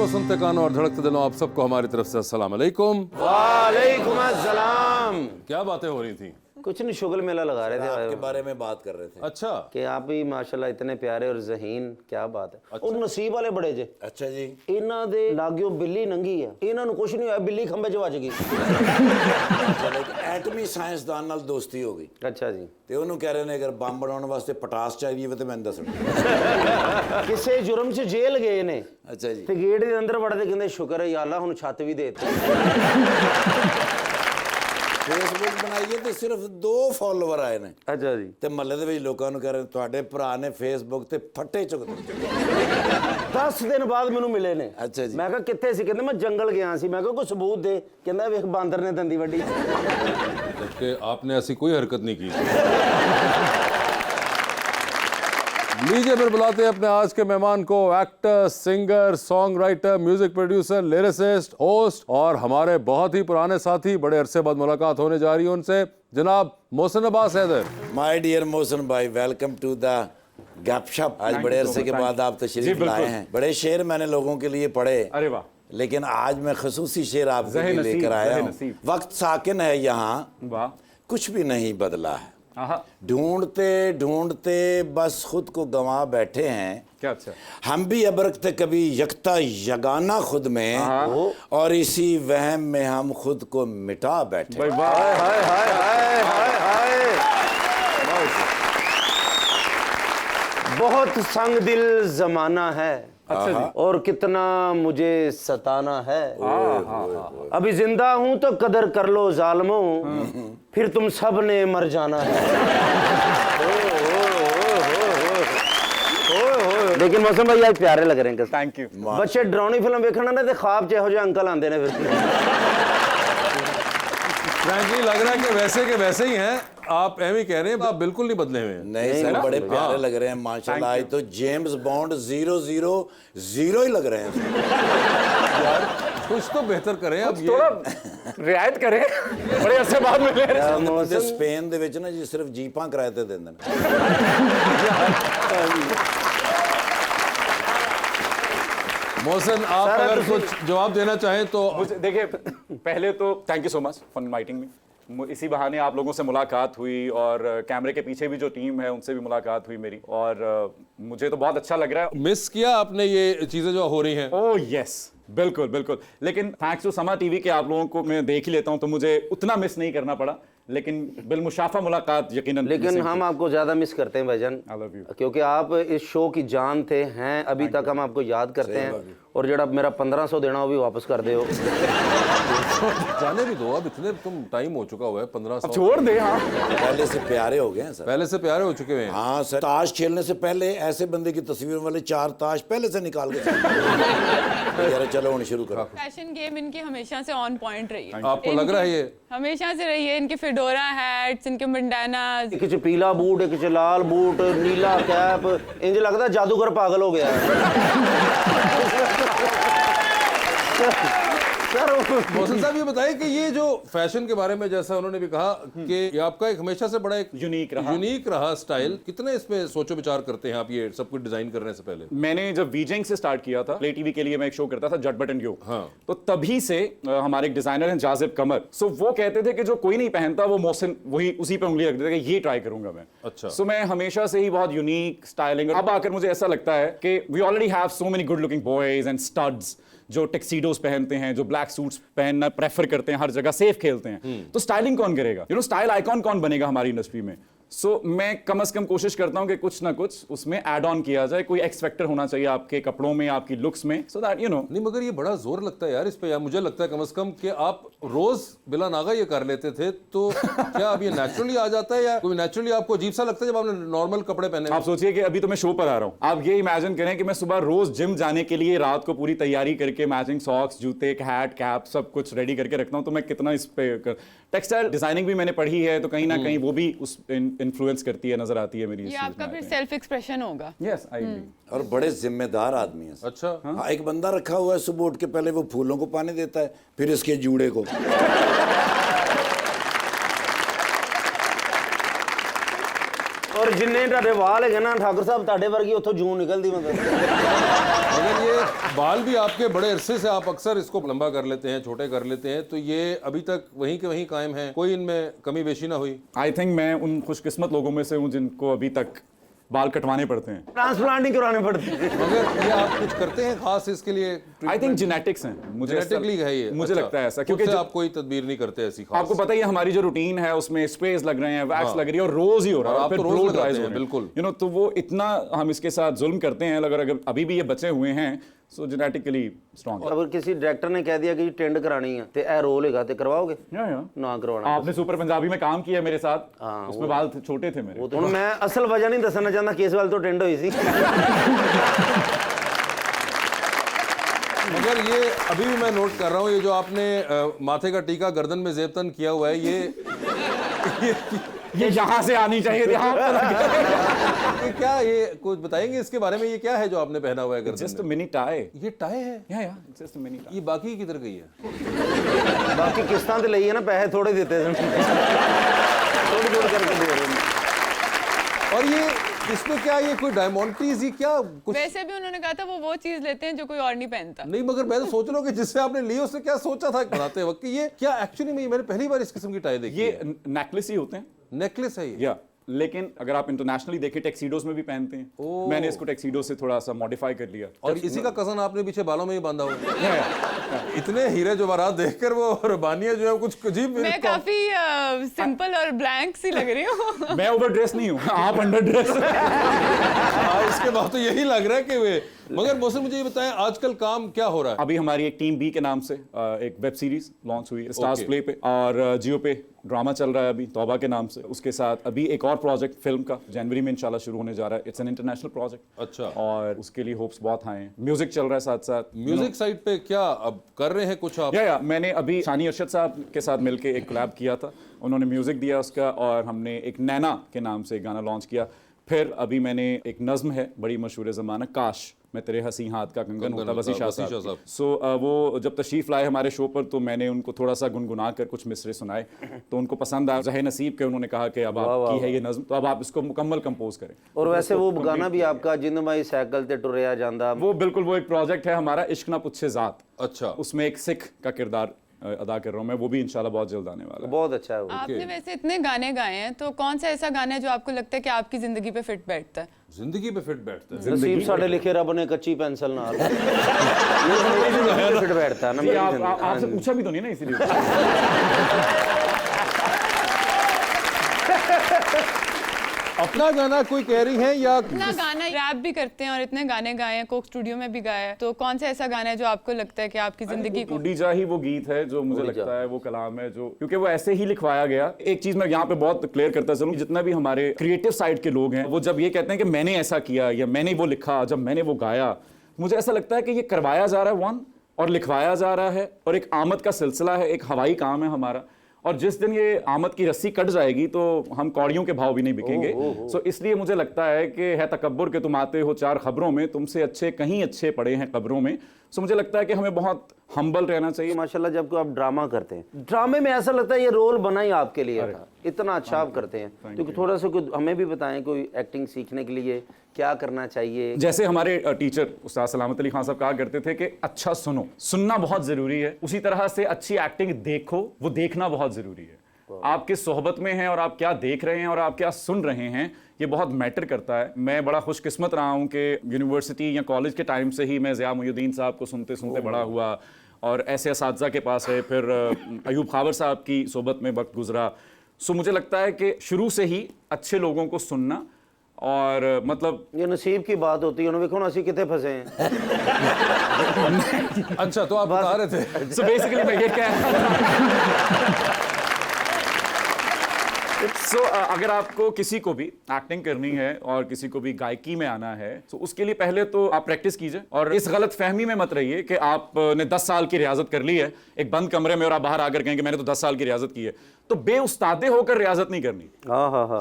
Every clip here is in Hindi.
आंखों सुनते कानों और धड़कते दिलों आप सबको हमारी तरफ से अस्सलाम वालेकुम। वालेकुम अस्सलाम। क्या बातें हो रही थी? कुछ नहीं, शुगल मेला लगा रहे थे, आपके बारे में बात कर रहे थे। अच्छा कि आप भी माशाल्लाह इतने प्यारे और ज़हीन, क्या बात है। अच्छा। और नसीब वाले बड़े जे अच्छा जी, इन्हां दे लागਿਓ बिल्ली नंगी है, इन्हां ਨੂੰ कुछ नहीं होया, बिल्ली खंबे 'ਚ ਵੱਜ ਗਈ। ਐਟਮੀ ਸਾਇੰਸਦਾਨ ਨਾਲ ਦੋਸਤੀ ਹੋ ਗਈ अच्छा जी। ਤੇ ਉਹਨੂੰ ਕਹਿ ਰਹੇ ਨੇ ਅਗਰ ਬੰਬ ਬਣਾਉਣ ਵਾਸਤੇ ਪਟਾਸ ਚਾਹੀਦੀ ਹੋਵੇ ਤੇ ਮੈਨੂੰ ਦੱਸਣਾ। ਕਿਸੇ ਜੁਰਮ 'ਚ ਜੇਲ੍ਹ ਗਏ ਨੇ ਅੱਛਾ ਜੀ, ਤੇ ਗੇਟ ਦੇ ਅੰਦਰ ਵੜਦੇ ਕਹਿੰਦੇ ਸ਼ੁਕਰ ਹੈ ਯਾ ਅੱਲਾ ਹੁਣ ਛੱਤ ਵੀ ਦੇ ਦਿੱਤੀ। ਫੇਸਬੁੱਕ ਬਣਾਈਏ ਤੇ ਸਿਰਫ 2 ਫਾਲੋਅਰ ਆਏ ਨੇ ਅੱਛਾ ਜੀ। ਤੇ ਮਹੱਲੇ ਦੇ ਵਿੱਚ ਲੋਕਾਂ ਨੂੰ ਕਹਿ ਰਹੇ ਤੁਹਾਡੇ ਭਰਾ ਨੇ ਫੇਸਬੁੱਕ ਤੇ ਫੱਟੇ ਚੁੱਕ ਦਿੱਤੇ। 10 ਦਿਨ ਬਾਅਦ ਮੈਨੂੰ ਮਿਲੇ ਨੇ। ਅੱਛਾ ਜੀ। ਮੈਂ ਕਿਹਾ ਕਿੱਥੇ ਸੀ? ਕਹਿੰਦੇ ਮੈਂ ਜੰਗਲ ਗਿਆ ਸੀ। ਮੈਂ ਕਿਹਾ ਕੋਈ ਸਬੂਤ ਦੇ। ਕਹਿੰਦਾ ਵੇਖ ਬਾਂਦਰ ਨੇ ਦੰਦੀ ਵੱਡੀ। जबकि आपने ऐसी कोई हरकत नहीं की। लीजिए फिर बुलाते हैं अपने आज के मेहमान को, actor, singer, song writer, music producer, lyricist, host और हमारे बहुत ही पुराने साथी, बड़े अरसे बाद मुलाकात होने जा रही है उनसे, जनाब मोहसिन अब्बास हैदर। माय डियर मोहसिन भाई, वेलकम टू द गपशप। आज बड़े अरसे के बाद आप तशरीफ लाए हैं। बड़े शेर मैंने लोगों के लिए पढ़े, अरे वाह, लेकिन आज मैं खसूसी शेर आपके लिए लेकर आया हूँ। वक्त साकिन है यहाँ, वाह, कुछ भी नहीं बदला है, आहा, ढूंढते ढूंढते बस खुद को गंवा बैठे हैं। क्या अच्छा। हम भी अबरकते कभी यकता यगाना खुद में, और इसी वहम में हम खुद को मिटा बैठे। भाई वाह, हाय हाय हाय हाय हाय। बहुत संग दिल जमाना है, अच्छा जी। और कितना मुझे सताना है। अभी जिंदा हूं तो कदर कर लो जालिमों, फिर तुम सब ने मर जाना है। लेकिन मौसम भाई आज प्यारे लग रहे हैं। Thank you. बच्चे डरावनी फिल्म देखना ना तो ख्वाब च इहो ਜਿਹੇ अंकल आंदे ने फिर। फ्रैंकली लग रहा है कि वैसे ही हैं आप। एम ही कह रहे हैं, आप बिल्कुल नहीं बदले हुए हैं। नहीं सर, बड़े प्यारे लग रहे हैं माशाल्लाह। आज तो जेम्स बॉन्ड 000 ही लग रहे हैं यार कुछ तो बेहतर करें अब। थोड़ा रियायत करें, बड़े अरसे बाद मिले। ਤੇ ਸਪੇਨ ਦੇ ਵਿੱਚ ਨਾ ਜੀ ਸਿਰਫ ਜੀਪਾਂ ਕਿਰਾਏ ਤੇ ਦਿੰਦੇ ਨੇ। मोहसिन आप अगर कुछ जवाब देना चाहें तो। देखिए, पहले तो thank you so much for inviting me. इसी बहाने आप लोगों से मुलाकात हुई और कैमरे के पीछे भी जो टीम है उनसे भी मुलाकात हुई मेरी, और मुझे तो बहुत अच्छा लग रहा है। मिस किया आपने ये चीजें जो हो रही हैं? ओह यस, बिल्कुल बिल्कुल। लेकिन थैंक्स टू समा टीवी के आप लोगों को मैं देख ही लेता हूं, तो मुझे उतना मिस नहीं करना पड़ा। लेकिन बिलमुशाफा मुलाकात यकीनन। लेकिन हम आपको ज्यादा मिस करते हैं भाईजान, आई लव यू, क्योंकि आप इस शो की जान थे, हैं अभी तक। हम आपको याद करते हैं, और जरा मेरा 1500 देना वो भी वापस कर दे। जाने भी दो, अब इतने तुम टाइम हो चुका हुआ है, 1500 छोड़ दे। हाँ, पहले से प्यारे हो गए हैं सर। पहले से प्यारे हो चुके हैं। हाँ सर, ताश खेलने से पहले ऐसे बंदे की तस्वीर वाले 4 ताश पहले से निकाल के यार चलो हम शुरू करो। फैशन गेम इनकी हमेशा से ऑन पॉइंट रही है। आपको लग रहा है ये? हमेशा से रही है। इनके फेडोरा हैट्स, इनके बंडानास, एक च पीला बूट, एक च लाल बूट, नीला कैप, इंज लगता जादूगर पागल हो गया है। सर मोहसिन साहब ये बताइए कि ये जो फैशन के बारे में, जैसा उन्होंने भी कहा कि ये आपका एक हमेशा से बड़ा एक यूनिक रहा स्टाइल, कितने इसमें सोचो विचार करते हैं आप ये सब कुछ डिजाइन करने से पहले? मैंने जब वीजेंग से स्टार्ट किया था, प्ले टीवी के लिए मैं एक शो करता था, जट बटन यो। हाँ। तो तभी से हमारे एक डिजाइनर हैं जाजिब कमर, सो वो कहते थे कि जो कोई नहीं पहनता वो मोहसिन वही उसी पे उंगली रख देते कि ये ट्राई करूंगा मैं। अच्छा। सो मैं हमेशा से ही बहुत यूनिक स्टाइलिंग, अब आकर मुझे ऐसा लगता है कि we already have so many good looking boys and studs जो टैक्सीडोज पहनते हैं, जो ब्लैक सूट्स पहनना प्रेफर करते हैं, हर जगह सेफ खेलते हैं। तो स्टाइलिंग कौन करेगा? स्टाइल आइकॉन कौन बनेगा हमारी इंडस्ट्री में? सो मैं कम से कम कोशिश करता हूं कि कुछ ना कुछ उसमें ऐड ऑन किया जाए। कोई एक्स फैक्टर होना चाहिए आपके कपड़ों में, आपकी लुक्स में, सो दैट नहीं, मगर ये बड़ा जोर लगता है यार इस पे। यार मुझे लगता है कम से कम कि आप रोज बिला नागा ये कर लेते थे, तो क्या अब ये नेचुरली आ जाता है या कोई नेचुरली आपको अजीब सा लगता है जब आपने नॉर्मल कपड़े पहने? आप सोचिए कि अभी तो मैं शो पर आ रहा हूँ, आप ये इमेजिन करें कि मैं सुबह रोज जिम जाने के लिए रात को पूरी तैयारी करके मैचिंग सॉक्स, जूते, हैट, कैप सब कुछ रेडी करके रखता हूँ, तो मैं कितना इस पे टेक्सटाइल डिजाइनिंग भी मैंने पढ़ी है, तो कहीं ना कहीं वो भी उस इन्फ्लुएंस करती है, नजर आती है मेरी। ये आपका फिर सेल्फ एक्सप्रेशन होगा। यस, आई और बड़े जिम्मेदार आदमी है। अच्छा। हाँ, एक बंदा रखा हुआ है, सुबह उठ के पहले वो फूलों को पानी देता है, फिर इसके जूड़े को। और पर जिन्ने ढाडे वाल है ना ठाकुर साहब ताडे वर्गी उतो जून निकलती मतलब। मगर ये बाल भी आपके बड़े अरसे से आप अक्सर इसको लंबा कर लेते हैं, छोटे कर लेते हैं, तो ये अभी तक वहीं के वहीं कायम है, कोई इनमें कमी बेशी ना हुई? आई थिंक मैं उन खुशकिस्मत लोगों में से हूँ जिनको अभी तक बाल कटवाने पड़ते हैं। ट्रांसप्लांट नहीं करवाने पड़ते। मगर ये आप कुछ करते हैं खास इसके लिए? आई थिंक जेनेटिक्स हैं, मुझे जेनेटिकली है ये? मुझे अच्छा। लगता है ऐसा, क्योंकि क्योंकि आप कोई तदबीर नहीं करते ऐसी खास? आपको पता ही है हमारी जो रूटीन है उसमें स्प्रेज लग रहे हैं, वैक्स लग रही है और रोज ही हो रहा है, आप तो रोज लगाते हैं, बिल्कुल। यू नो, तो वो इतना हम इसके साथ जुल्म करते हैं, अगर अभी भी ये बचे हुए हैं, सो जेनेटिकली स्ट्रांग। अगर किसी डायरेक्टर ने कह दिया कि जी टेंड करानी है तो ए रोल हैगा तो करवाओगे? ना करवाना। आपने सुपर पंजाबी में काम किया मेरे साथ, हाँ, उसमें बाल छोटे थे मेरे। ਹੁਣ मैं असल वजह नहीं दसना चाहता किस वाल तो टेंड हुई सी। मगर ये अभी भी मैं नोट कर रहा हूँ, ये जो आपने माथे का टीका गर्दन में जेबतन किया हुआ है, ये यहाँ से आनी चाहिए थी, यहाँ पर लग गया। ये क्या, ये कुछ बताएंगे इसके बारे में? ये क्या है जो आपने पहना हुआ है गर्दन जस्ट में? Mini tie. ये टाई है? या जस्ट मिनी टाई। ये बाकी किधर गई है? बाकी किस्तां ते लई है ना, पैसे थोड़े देते थे, थोड़ी थोड़ी करके दे रहे हैं। और ये इसमें क्या, ये कोई डायमंड्रीज ही क्या कुछ? वैसे भी उन्होंने कहा था वो चीज लेते हैं जो कोई और नहीं पहनता। नहीं, मगर मैं तो सोच रहा हूँ कि जिससे आपने ली उसने क्या सोचा था बनाते वक्त कि ये क्या एक्चुअली में, मैंने पहली बार इस किस्म की टाई देखी ये है। नेकलेस ही होते हैं, नेकलेस है ये? या लेकिन अगर आप इंटरनेशनली देखें टैक्सीडोज में भी पहनते हैं। मैंने इसको टैक्सीडो से थोड़ा सा मॉडिफाई कर लिया। और इसी का कज़न आपने पीछे बालों में ही बांधा हुआ है। इतने हीरे जवाहरात देखकर वो रबानियां जो है कुछ अजीब। मैं काफी सिंपल और ब्लैंक सी लग रही हूँ। मैं ओवर ड्रेस नहीं हूँ, आप अंडर ड्रेस। इसके बाद तो यही लग रहा है कि वे। मगर मोहसिन मुझे ये बताएं, आजकल काम क्या हो रहा है? अभी हमारी एक टीम बी के नाम से एक वेब सीरीज लॉन्च हुई है स्टार्स प्ले पे, और जियो पे ड्रामा चल रहा है अभी तौबा के नाम से। उसके साथ अभी एक और प्रोजेक्ट फिल्म का जनवरी में इंशाल्लाह शुरू होने जा रहा है। It's an international project. अच्छा। और उसके लिए होप्स बहुत हाई हैं। म्यूजिक चल रहा है साथ साथ। म्यूजिक साइड पे क्या अब कर रहे हैं कुछ आप? या मैंने अभी शानी अरशद साहब के साथ मिलके एक कोलैब किया था, उन्होंने म्यूजिक दिया उसका, और हमने एक नैना के नाम से एक गाना लॉन्च किया। फिर अभी मैंने एक नज्म है बड़ी मशहूर ज़माना, काश मैं तेरे हसी हाथ का कंगन होता, वसी शाह साहब। सो वो जब तशरीफ लाए हमारे शो पर तो मैंने उनको थोड़ा सा गुनगुना कर कुछ मिसरे सुनाए, तो उनको पसंद आया। ज़हे नसीब के उन्होंने कहा कि अब आपकी है ये नज्म, तो अब आप इसको मुकम्मल कंपोज करें। और वैसे वो गाना भी आपका जिंद भाई साइकिल ते टुरया जांदा, वो बिल्कुल वो एक प्रोजेक्ट है हमारा, इश्क ना पूछे ज़ात। अच्छा। उसमें एक सिख का किरदार अदा कर रहा हूँ मैं, वो भी इंशाल्लाह बहुत जल्द आने वाला है। बहुत अच्छा है वो। आपने वैसे इतने गाने गाए हैं, तो कौन सा ऐसा गाना है जो आपको लगता है कि आपकी जिंदगी पे फिट बैठता है? जिंदगी पे फिट बैठता है? नसीब साढ़े लिखे रब ने कच्ची पेंसिल नाल। ये फिट बैठता है ना मेरी जिंदगी। आपसे पूछा भी तो नहीं ना इसीलिए। अपना गाना कोई कह रही है या इतना गाना रैप भी करते हैं और इतने गाने गाए हैं, कोक स्टूडियो में भी गाए हैं, तो कौन सा ऐसा गाना है जो आपको लगता है कि आपकी जिंदगी को? उड़ी जा ही वो गीत है जो मुझे लगता है वो कलाम है जो, क्योंकि वो ऐसे ही लिखवाया गया। एक चीज मैं यहाँ पे बहुत क्लियर करता चलूं, जितना भी हमारे क्रिएटिव साइड के लोग हैं वो जब ये कहते हैं कि मैंने ऐसा किया या मैंने वो लिखा, जब मैंने वो गाया, मुझे ऐसा लगता है कि ये करवाया जा रहा है वन, और लिखवाया जा रहा है, और एक आमद का सिलसिला है, एक हवाई काम है हमारा। और जिस दिन ये आमद की रस्सी कट जाएगी तो हम कौड़ियों के भाव भी नहीं बिकेंगे। सो इसलिए मुझे लगता है कि है तकब्बुर के तुम आते हो चार खबरों में, तुमसे अच्छे कहीं अच्छे पड़े हैं कब्रों में। सो मुझे लगता है कि हमें बहुत हम्बल रहना चाहिए। माशाल्लाह जब आप ड्रामा करते हैं, ड्रामे में ऐसा लगता है ये रोल बना ही आपके लिए था, इतना अच्छा आप करते हैं। क्योंकि थोड़ा सा हमें भी बताएं, कोई एक्टिंग सीखने के लिए क्या करना चाहिए? जैसे हमारे टीचर उस्ताद सलामत अली खान साहब कहा करते थे कि अच्छा सुनो, सुनना बहुत जरूरी है। उसी तरह से अच्छी एक्टिंग देखो, वो देखना बहुत जरूरी है। आप किस सोहबत में हैं और आप क्या देख रहे हैं और आप क्या सुन रहे हैं, ये बहुत मैटर करता है। मैं बड़ा खुशकिस्मत रहा हूँ कि यूनिवर्सिटी या कॉलेज के टाइम से ही मैं ज़िया मुहिउद्दीन साहब को सुनते सुनते बड़ा हुआ, और ऐसे असातिज़ा के पास है, फिर अयूब खाबर साहब की सोहबत में वक्त गुजरा। सो मुझे लगता है कि शुरू से ही अच्छे लोगों को सुनना, और मतलब ये नसीब की बात होती है। देखो ना असी कितने फंसे हैं। अच्छा, तो आप बता रहे थे। सो बेसिकली मैं ये कह अगर आपको किसी को भी एक्टिंग करनी है और किसी को भी गायकी में आना है, तो उसके लिए पहले तो आप प्रैक्टिस कीजिए, और इस गलत फहमी में मत रहिए कि आपने 10 साल की रियाजत कर ली है एक बंद कमरे में, और आप बाहर आकर कहेंगे मैंने तो 10 साल की रियाजत की है। तो बेउस्तादे होकर रियाजत नहीं करनी।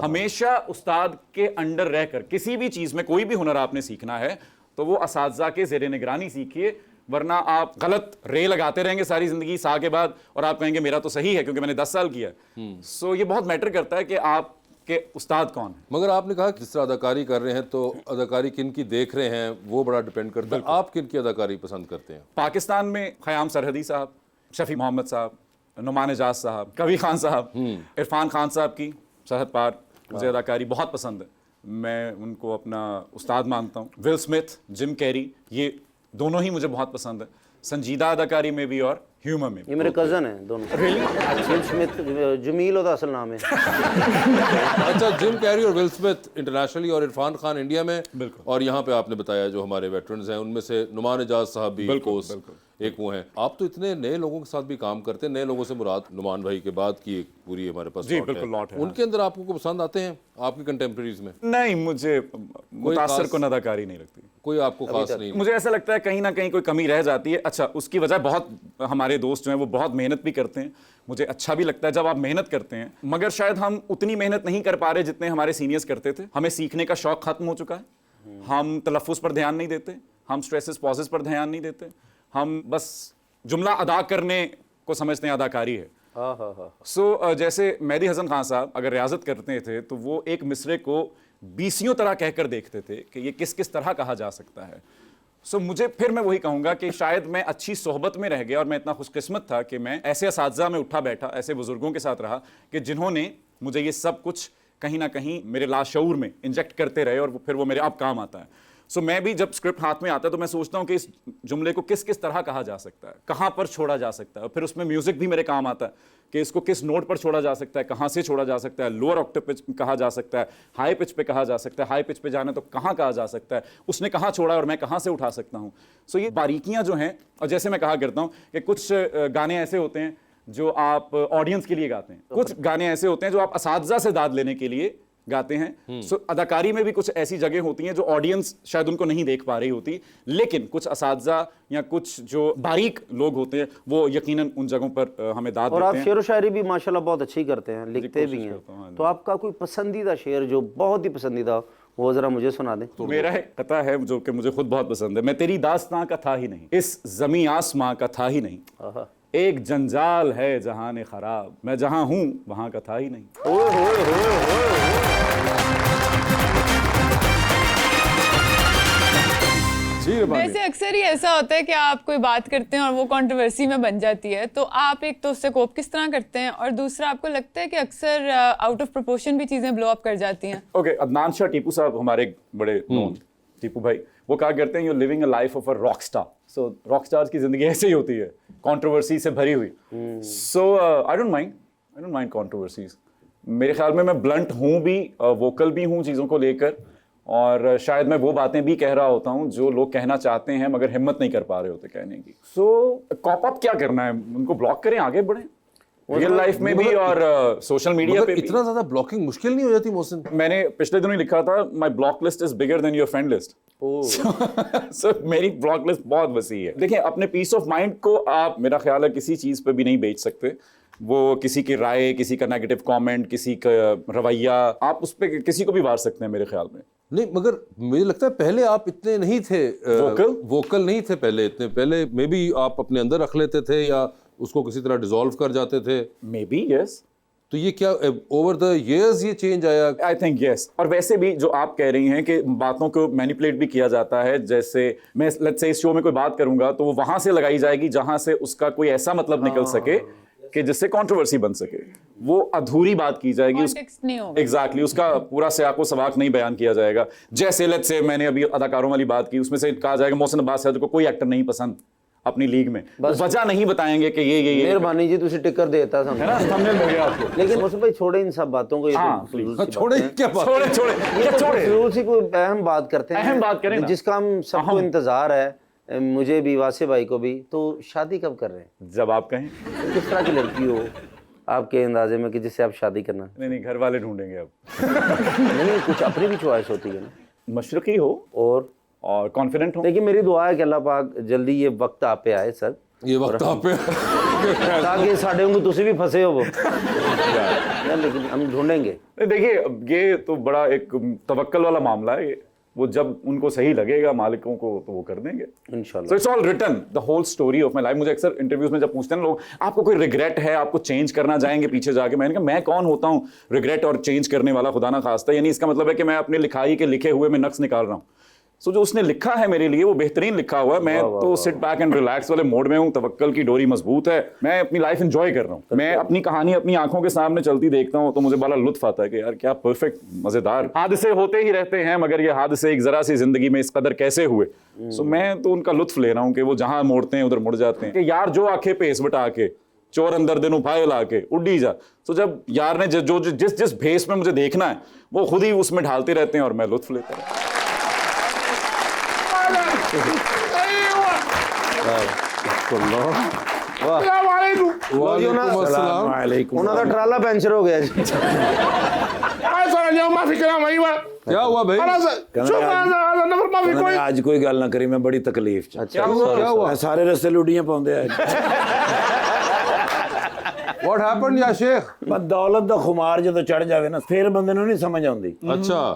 हमेशा उस्ताद के अंडर रहकर किसी भी चीज में कोई भी हुनर आपने सीखना है तो वो असातिज़ा के ज़ेरे निगरानी सीखिए, वरना आप गलत रे लगाते रहेंगे सारी जिंदगी सा के बाद, और आप कहेंगे मेरा तो सही है क्योंकि मैंने 10 साल किया। सो ये बहुत मैटर करता है कि आप कि उस्ताद कौन है। मगर आपने कहा कि जिस तरह अदाकारी कर रहे हैं तो अदाकारी किन की देख रहे हैं वो बड़ा डिपेंड करता है। आप किन की अदाकारी पसंद करते हैं? पाकिस्तान में ख़याम सरहदी साहब, शफी मोहम्मद साहब, नुमान एजाज साहब, कवी खान साहब, इरफान खान साहब की सरहद पार मुझे अदाकारी बहुत पसंद है, मैं उनको अपना उस्ताद मानता हूँ। विल स्मिथ, जिम कैरी, ये दोनों ही मुझे बहुत पसंद है, संजीदा अदाकारी में भी और ह्यूमर में भी। ये मेरे कजन हैं दोनों। विल स्मिथ, जमील ओदा असल नाम है। अच्छा, जिम कैरी और विल स्मिथ इंटरनेशनली और इरफान खान इंडिया में, और यहाँ पे आपने बताया जो हमारे वेटरन्स हैं उनमें से नुमान एजाज साहब भी एक वो हैं। आप तो इतने नए लोगों के साथ भी काम करते हैं, नए लोगों से मुराद नुमान भाई के बाद की एक पूरी हमारे पास लॉट है। उनके अंदर आपको को पसंद आते हैं आपके कंटेम्प्रेरीज में? नहीं, मुझे मुतासर को अदाकारी नहीं लगती, कोई आपको खास नहीं? मुझे ऐसा लगता है कहीं ना कहीं कोई कमी रह जाती है। अच्छा, उसकी वजह बहुत हमारे दोस्त जो हैं वो बहुत मेहनत भी करते हैं, मुझे अच्छा भी लगता है जब आप मेहनत करते हैं, मगर शायद हम उतनी मेहनत नहीं कर पा रहे जितने हमारे सीनियर्स करते थे। हमें सीखने का शौक खत्म हो चुका है, हम तलफ़ुज़ पर ध्यान नहीं देते, हम स्ट्रेसेस पॉजेस पर ध्यान नहीं देते, हम बस जुमला अदा करने को समझते हैं अदाकारी है। सो जैसे मेहदी हसन खान साहब अगर रियाजत करते थे तो वो एक मिसरे को 20 तरह कहकर देखते थे कि ये किस किस तरह कहा जा सकता है। सो मुझे फिर मैं वही कहूँगा कि शायद मैं अच्छी सोहबत में रह गया और मैं इतना खुशकिस्मत था कि मैं ऐसे असातिज़ा में उठा बैठा, ऐसे बुजुर्गों के साथ रहा कि जिन्होंने मुझे ये सब कुछ कहीं ना कहीं मेरे लाशऊर में इंजेक्ट करते रहे और फिर वो मेरे अब काम आता है। सो मैं भी जब स्क्रिप्ट हाथ में आता है तो मैं सोचता हूँ कि इस जुमले को किस किस तरह कहा जा सकता है, कहाँ पर छोड़ा जा सकता है, और फिर उसमें म्यूजिक भी मेरे काम आता है कि इसको किस नोट पर छोड़ा जा सकता है, कहाँ से छोड़ा जा सकता है, लोअर ऑक्टेव पिच कहा जा सकता है, हाई पिच पे कहा जा सकता है, हाई पिच पे जाना तो कहाँ कहा जा सकता है, उसने कहाँ छोड़ा और मैं कहाँ से उठा सकता हूँ। सो ये बारीकियाँ जो हैं, और जैसे मैं कहा करता हूँ कि कुछ गाने ऐसे होते हैं जो आप ऑडियंस के लिए गाते हैं, कुछ गाने ऐसे होते हैं जो आप असातिज़ा से दाद लेने के लिए गाते हैं। सो अदाकारी में भी कुछ ऐसी जगह होती हैं जो ऑडियंस शायद उनको नहीं देख पा रही होती, लेकिन कुछ असातिज़ा या कुछ जो बारीक लोग होते हैं वो यकीनन उन जगहों पर हमें दाद और देते आप हैं। शेर व शायरी भी माशाल्लाह बहुत अच्छी करते हैं, लिखते भी हैं। तो आपका कोई पसंदीदा शेर जो बहुत ही पसंदीदा हो वो जरा मुझे सुना दें। तो मेरा एक कथा है जो कि मुझे खुद बहुत पसंद है। मैं तेरी दास्तां का था ही नहीं, इस ज़मीं आसमां का था ही नहीं, एक जंजाल है जहान खराब, मैं जहां हूं वहां का था ही नहीं। वैसे अक्सर ही ऐसा होता है कि आप कोई बात करते हैं और वो कंट्रोवर्सी में बन जाती है, तो आप एक तो उससे कोप किस तरह करते हैं, और दूसरा आपको लगता है कि अक्सर आउट ऑफ प्रोपोर्शन भी चीजें ब्लो अप कर जाती हैं? ओके, अदनान शाह टीपू साहब हमारे एक बड़े नोन टीपू भाई, वो कहा करते हैं you living a life of a rock star. So rock stars की जिंदगी ऐसे ही होती है, कंट्रोवर्सी से भरी हुई। सो आई डोंट माइंड कंट्रोवर्सीज। मेरे ख्याल में मैं ब्लंट हूँ भी, वोकल भी हूँ चीज़ों को लेकर, और शायद मैं वो बातें भी कह रहा होता हूँ जो लोग कहना चाहते हैं मगर हिम्मत नहीं कर पा रहे होते कहने की। सो कॉप अप क्या करना है, उनको ब्लॉक करें, आगे बढ़ें रियल लाइफ में भी और सोशल मीडिया पे भी। इतना ज्यादा ब्लॉकिंग मुश्किल नहीं हो जाती मोहसिन? मैंने पिछले दिनों ही लिखा था, my block list is bigger than your friend list. So मेरी ब्लॉक लिस्ट बहुत वसी है। देखिए, अपने पीस ऑफ माइंड को आप, मेरा ख्याल है, किसी चीज पे भी नहीं बेच सकते। वो किसी की राय, किसी का नेगेटिव कमेंट, किसी का रवैया, आप उस पर किसी को भी वार सकते हैं मेरे ख्याल में। नहीं, मगर मुझे लगता है पहले आप इतने नहीं थे वोकल नहीं थे पहले, इतने पहले मे बी आप अपने अंदर रख लेते थे या उसको किसी तरह डिसॉल्व कर जाते थे। May be yes. तो ये क्या ओवर द इयर्स ये चेंज आया? I think yes. और वैसे भी जो आप कह रही हैं कि बातों को मैनिपुलेट भी किया जाता है, जैसे मैं लेट्स से इस शो में कोई बात करूंगा तो वो वहां से लगाई जाएगी जहां से उसका कोई ऐसा मतलब निकल सके कि जिससे कंट्रोवर्सी बन सके, वो अधूरी बात की जाएगी, एग्जैक्टली उसका पूरा सियाको सवाक नहीं बयान किया जाएगा। जैसे लेट्स से मैंने अभी अदाकारों वाली बात की, उसमें से कहा जाएगा मोहसिन अब्बास सैयद को कोई एक्टर नहीं पसंद अपनी लीग में, वजह नहीं बताएंगे कि ये मेहरबानी जी तुझे टिकर देता है ना, थंबनेल मिल गया आपको। लेकिन मोहसिन भाई छोड़े इन सब बातों को, छोड़े क्या बात? जरूर सी कोई अहम बात करते हैं, अहम बात करें जिसका हम सबको इंतजार है, मुझे भी, वासे भाई को भी। तो शादी कब कर रहे हैं? जब आप कहें। किस तरह की लड़की हो आपके अंदाजे में कि जिससे आप शादी करना? नहीं, घर वाले ढूंढेंगे अब। नहीं, कुछ अपनी भी चॉइस होती है ना, मशरकी हो और कॉन्फिडेंट हो। देखिए, मेरी दुआ है कि अल्लाह पाक जल्दी ये वक्त आप पे आए सर, ये वक्त आप पे ताकि साढ़े वांगू तुसी भी फंसे हो वो। लेकिन हम ढूंढेंगे। देखिए, ये तो बड़ा एक तवक्कल वाला मामला है, वो जब उनको सही लगेगा मालिकों को तो वो कर देंगे इंशाल्लाह। So it's all written the whole story of my life. मुझे अक्सर इंटरव्यूज में जब पूछते हैं लोग आपको कोई रिग्रेट है, आपको चेंज करना चाहेंगे पीछे जाके, मैंने कहा मैं कौन होता हूँ रिग्रेट और चेंज करने वाला, खुदा ना खास्ता। यानी इसका मतलब है कि मैं अपनी लिखाई के लिखे हुए में नक्स निकाल रहा हूँ। सो जो उसने लिखा है मेरे लिए वो बेहतरीन लिखा हुआ है। मैं तो सिट बैक एंड रिलैक्स वाले मोड में हूँ, तवक्कल की डोरी मजबूत है, मैं अपनी लाइफ एंजॉय कर रहा हूँ। मैं अपनी कहानी अपनी आंखों के सामने चलती देखता हूँ तो मुझे बड़ा लुत्फ आता है कि यार क्या परफेक्ट मजेदार हादसे होते ही रहते हैं, मगर ये हादसे एक जरा सी जिंदगी में इस कदर कैसे हुए। सो मैं तो उनका लुत्फ ले रहा हूँ कि वो जहां मोड़ते हैं उधर मुड़ जाते हैं। कि यार जो आंखें पेस बटा के चोर अंदर दिन उपाय ला के उड्डी जा। तो जब यार ने जो जिस भेस में मुझे देखना है वो खुद ही उसमें ढालते रहते हैं और मैं लुत्फ लेता हूँ। ਉਹਨਾਂ ਦਾ ਟਰਾਲਾ ਪੈਂਚਰ ਹੋ ਗਿਆ ਜੀ। क्या हुआ भाई? कहने आज कोई गल ना करी, मैं बड़ी तकलीफ च। अच्छा क्या हुआ? सारे रस्ते लुडियां पाउंदे आ। What happened या शेख? बस दौलत दा खुमार जो चढ़ जावे ना फिर बंदे नूं नहीं समझ आउंदी। अच्छा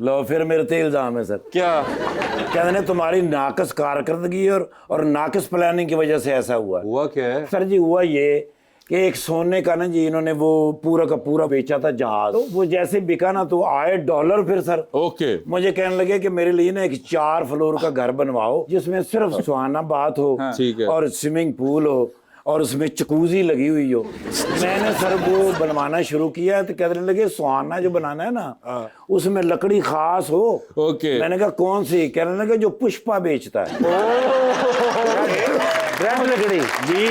लो फिर मेरे ते इल्जाम है सर। क्या कहते हैं तुम्हारी नाकस कारकर्दगी और नाकस प्लानिंग की वजह से ऐसा हुआ। हुआ क्या है? सर जी हुआ ये कि एक सोने का ना जी इन्होंने वो पूरा का पूरा बेचा था जहाज, तो वो जैसे बिका ना तो आए डॉलर। फिर सर ओके मुझे कहने लगे कि मेरे लिए ना एक 4 फ्लोर का घर बनवाओ जिसमें सिर्फ सुहाना बात हो ठीक है। और स्विमिंग पूल हो और उसमें चकूजी लगी हुई हो। मैंने सर वो बनवाना शुरू किया तो कहने लगे सुहाना जो बनाना है ना उसमें लकड़ी खास हो। ओके। मैंने कहा कौन सी? कहने लगे जो पुष्पा बेचता है। रेड लकड़ी जी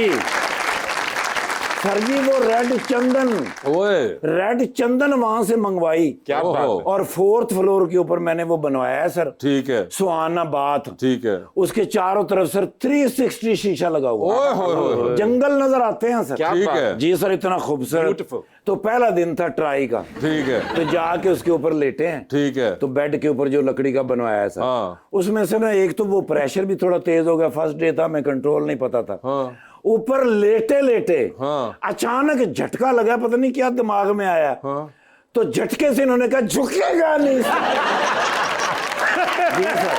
सर जी वो रेड चंदन, ओए रेड चंदन वहां से मंगवाई। क्या बात है? और 4th फ्लोर के ऊपर मैंने वो बनवाया है सर। ठीक है सुहाना बात। ठीक है। उसके चारों तरफ सर 360 शीशा लगा हुआ। ओए होए होए। जंगल नजर आते हैं सर। क्या ठीक बात है। है? जी सर इतना खूबसूरत। Beautiful। तो पहला दिन था ट्राई का, ठीक है तो जाके उसके ऊपर लेटे हैं। ठीक है। तो बेड के ऊपर जो लकड़ी का बनवाया है सर हाँ। उसमें से ना एक तो वो प्रेशर भी थोड़ा तेज हो गया। फर्स्ट डे था, मैं कंट्रोल नहीं पता था। हाँ। ऊपर लेटे लेटे हाँ। अचानक झटका लगा, पता नहीं क्या दिमाग में आया। हाँ। तो झटके से इन्होंने कहा झुकेगा नहीं। जी सर।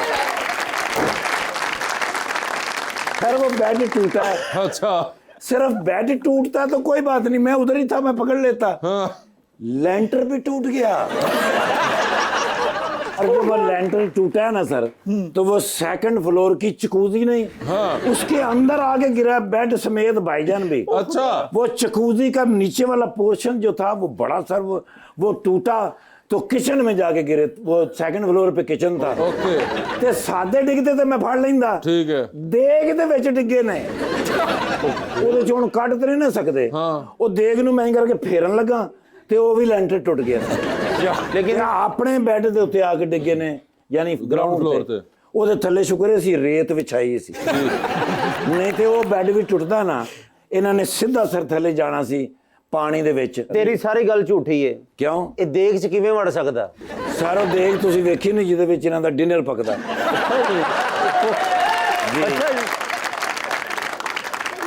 फिर वो बेड टूटा है। अच्छा सिर्फ बेड टूटता तो कोई बात नहीं, मैं उधर ही था, मैं पकड़ लेता। हाँ। लेंटर भी टूट गया। और जब वो लेंटर टूटा है ना सर तो वो 2nd फ्लोर की चकूजी नहीं उसके अंदर आके गिरा बेड समेत भाईजान भी। अच्छा वो चकूजी का नीचे वाला पोर्शन जो था वो बड़ा सर वो टूटा तो किचन में जाके गिरे। वो 2nd फ्लोर पे किचन था। ओके ते सादे डिगते ते मैं फड़ लेंदा, ठीक है। देग दे विच डिगे ने ਉਹਦੇ ਚੋਂ ਕੱਢ ਤੇ ਨਹੀਂ ਨਾ ਸਕਦੇ। ਉਹ ਦੇਗ ਨੂੰ ਮੈਂ ਕਰਕੇ ਫੇਰਨ ਲੱਗਾ ਤੇ ਉਹ ਵੀ ਲੈਂਟਰ ਟੁੱਟ ਗਿਆ। ਲੇਕਿਨ ਆਪਣੇ ਬੈੱਡ ਦੇ ਉੱਤੇ ਆ ਕੇ ਡਿੱਗੇ ਨੇ, ਯਾਨੀ ਗਰਾਊਂਡ ਫਲੋਰ ਤੇ। ਤੇ ਉਹਦੇ ਥੱਲੇ ਸ਼ੁਕਰ ਸੀ ਰੇਤ ਵਿਛਾਈ ਸੀ, ਨਹੀਂ ਤੇ ਉਹ ਬੈੱਡ ਵੀ ਟੁੱਟਦਾ ਨਾ। ਇਹਨਾਂ ਨੇ ਸਿੱਧਾ ਸਿਰ ਥੱਲੇ ਜਾਣਾ ਸੀ ਪਾਣੀ ਦੇ ਵਿੱਚ। ਤੇਰੀ ਸਾਰੀ ਗੱਲ ਝੂਠੀ ਹੈ। ਕਿਉਂ? ਇਹ ਦੇਗ 'ਚ ਕਿਵੇਂ ਵੜ ਸਕਦਾ? ਸਾਰਾ ਦੇਗ ਤੁਸੀਂ ਵੇਖੀ ਨਹੀਂ ਜਿਹਦੇ ਵਿੱਚ ਇਹਨਾਂ ਦਾ ਡਿਨਰ ਪੱਕਦਾ।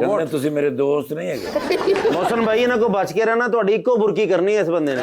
ਕਹਿੰਦੇ ਤੁਸੀਂ ਮੇਰੇ ਦੋਸਤ ਨਹੀਂ ਹੈਗੇ। ਮੋਹਸਨ ਭਾਈ ਇਹਨਾਂ ਕੋ ਬਚ ਕੇ ਰਹਿਣਾ, ਤੁਹਾਡੀ ਇੱਕੋ ਬੁਰਕੀ ਕਰਨੀ ਹੈ ਇਸ ਬੰਦੇ ਨੇ।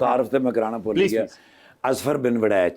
तारफ से मैं कराना भूल Please, गया। असफर बिन वड़ैच।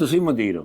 तुसी मदीर हो।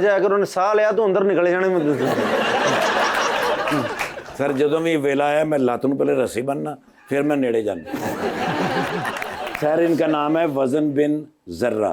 ਜਾਇਆ ਕਰੋ, ਉਹਨੇ ਸਾਹ ਲਿਆ ਤੂੰ ਅੰਦਰ ਨਿਕਲ ਜਾਣੇ। ਮੈਂ सर ਜਦੋਂ ਵੀ ਵੇਲਾ आया मैं ਲੱਤ ਨੂੰ पहले रस्सी बनना फिर मैं नेड़े जाना। सर इनका नाम है वजन बिन जर्रा।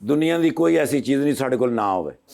ਦੁਨੀਆ ਦੀ ਕੋਈ ਐਸੀ ਚੀਜ਼ ਨਹੀਂ ਸਾਡੇ ਕੋਲ ਨਾ ਹੋਵੇ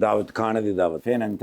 ਦਾਵਤ ਖਾਣੇ ਦੀ ਦਾਵਤ ਫੇਨ ਅੰਤ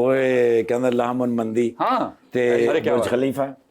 ਓਏ ਕਹਿੰਦਾ ਲਾਮਨ ਮੰਦੀ हाँ ਤੇ अरे क्या ਬੁਰਜ बात। ਖਲੀਫਾ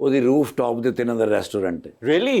ਉਹਦੀ ਰੂਫ ਟਾਪ ਦੇ ਉੱਤੇ ਇਹਨਾਂ ਦਾ ਰੈਸਟੋਰੈਂਟ ਹੈ Really?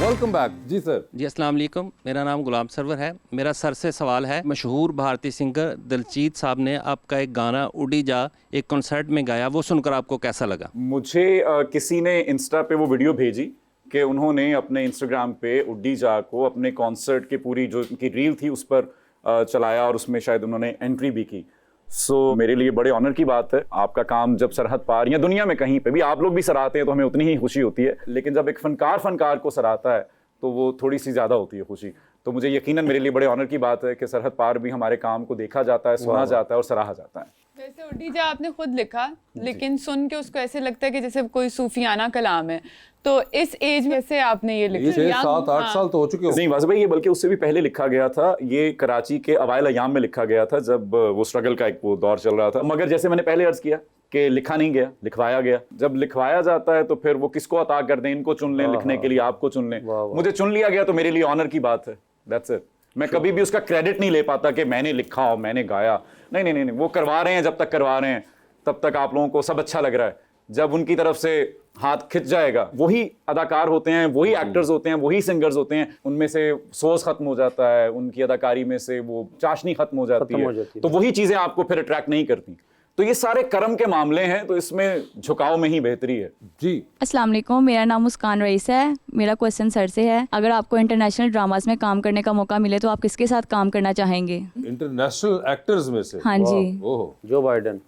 वेलकम बैक जी सर। जी अस्सलाम वालेकुम, मेरा नाम गुलाम सरवर है। मेरा सर से सवाल है, मशहूर भारतीय सिंगर दिलजीत साहब ने आपका एक गाना उड़ी जा एक कॉन्सर्ट में गाया, वो सुनकर आपको कैसा लगा? मुझे किसी ने इंस्टा पे वो वीडियो भेजी कि उन्होंने अपने इंस्टाग्राम पे उड्डी जा को अपने कॉन्सर्ट की पूरी जो उनकी रील थी उस पर चलाया और उसमें शायद उन्होंने एंट्री भी की। सो मेरे लिए बड़े ऑनर की बात है। आपका काम जब सरहद पार या दुनिया में कहीं पे भी आप लोग भी सराहते हैं तो हमें उतनी ही खुशी होती है, लेकिन जब एक फनकार को सराहता है तो वो थोड़ी सी ज़्यादा होती है खुशी। तो मुझे यकीनन मेरे लिए बड़े ऑनर की बात है कि सरहद पार भी हमारे काम को देखा जाता है, सुना जाता है और सराहा जाता है। वैसे उड्डी जा आपने खुद लिखा, लेकिन सुन के उसको ऐसे लगता है कि जैसे कोई सूफियाना कलाम है। तो इस एज में से आपने ये लिखा? 6-7-8 साल तो हो चुके हो। नहीं वाज़ भाई, ये बल्कि उससे भी पहले लिखा गया था। ये कराची के अवाइल अयाम में लिखा गया था जब वो स्ट्रगल का एक वो दौर चल रहा था। मगर जैसे मैंने पहले अर्ज किया कि लिखा नहीं गया, लिखवाया गया। जब लिखवाया जाता है तो फिर वो किसको अता कर दें, इनको चुन लें लिखने के लिए, आपको चुन लें। मुझे चुन लिया गया तो मेरे लिए ऑनर की बात है, दैट्स इट। मैं कभी भी उसका क्रेडिट नहीं ले पाता कि मैंने लिखा और मैंने गाया। नहीं नहीं नहीं, वो करवा रहे हैं, जब तक करवा रहे हैं तब तक आप लोगों को सब अच्छा लग रहा है। जब उनकी तरफ से हाथ खिंच जाएगा, वही अदाकार होते हैं, वही एक्टर्स होते हैं, वही सिंगर्स होते हैं, उनमें से सोच खत्म हो जाता है, उनकी अदाकारी में से वो चाशनी खत्म हो जाती है, तो वही चीज़ें आपको फिर अट्रैक्ट नहीं करती। तो ये सारे कर्म के मामले हैं, तो इसमें झुकाव में ही बेहतरी है। जी अस्सलाम वालेकुम, मेरा नाम मुस्कान रईस है। मेरा क्वेश्चन सर से है, अगर आपको इंटरनेशनल ड्रामास में काम करने का मौका मिले तो आप किसके साथ काम करना चाहेंगे? इंटरनेशनल एक्टर्स में से? हाँ जी। ओह, ਜੋ ਬਾਈਡਨ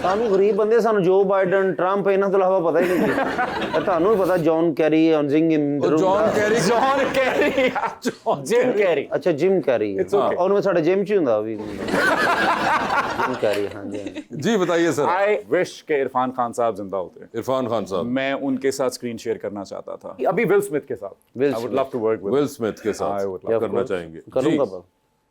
ਸਾਨੂੰ ਗਰੀਬ ਬੰਦੇ ਸਾਨੂੰ ਜੋ ਬਾਈਡਨ ਟਰੰਪ ਇਹਨਾਂ ਤੋਂ ਇਲਾਵਾ ਪਤਾ ਹੀ ਨਹੀਂ ਇਹ ਤੁਹਾਨੂੰ ਵੀ ਪਤਾ ਜੌਨ ਕੈਰੀ ਔਨਜ਼ਿੰਗ जॉन कैरी। Jim Carrey. अच्छा जिम कैरी है okay. और मैं साडे जिम च ही हुंदा भी जिम कैरी हाँ जी जी बताइए सर। आई विश के इरफान खान साहब जिंदा होते। इरफान खान साहब, मैं उनके साथ स्क्रीन शेयर करना चाहता था, अभी विल स्मिथ के साथ। Will I would love to work Will Smith के I साथ would love करना चाहेंगे। करूंगा जी।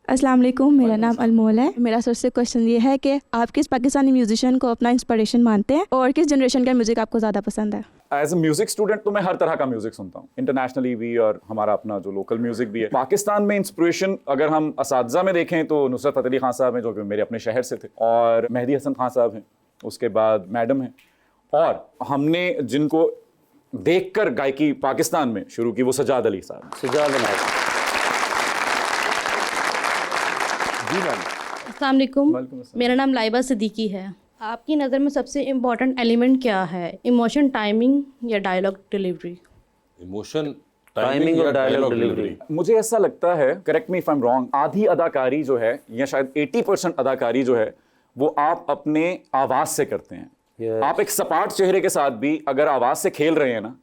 अस्सलाम वालेकुम, मेरा नाम अनमोल है। मेरा सर से क्वेश्चन ये है कि आप किस पाकिस्तानी म्यूजिशियन को अपना इंस्पिरेशन मानते हैं और किस जनरेशन का म्यूजिक आपको ज़्यादा पसंद है? एज अ म्यूजिक स्टूडेंट तो मैं हर तरह का म्यूजिक सुनता हूँ, इंटरनेशनली भी और हमारा अपना जो लोकल म्यूजिक भी है। पाकिस्तान में इंस्पिरेशन अगर हम असातिज़ा में देखें तो नुसरत फ़तेह अली खान साहब हैं जो कि मेरे अपने शहर से थे, और मेहदी हसन खान साहब हैं, उसके बाद मैडम हैं, और हमने जिनको देखकर गायकी पाकिस्तान में शुरू की वो सजाद अली साहब। सजाद अली। अस्सलाम वालेकुम, मेरा नाम लाइबा सिद्दीकी है। आपकी नज़र में सबसे इम्पोर्टेंट एलिमेंट क्या है, इमोशन, टाइमिंग या डायलॉग डिलीवरी? इमोशन, टाइमिंग और डायलॉग डिलीवरी। मुझे ऐसा लगता है, correct me if I am wrong, आधी अदाकारी जो है या शायद 80% अदाकारी जो है वो आप अपने आवाज़ से करते हैं। Yes. आप एक सपाट चेहरे के साथ भी अगर आवाज़ से खेल रहे हैं ना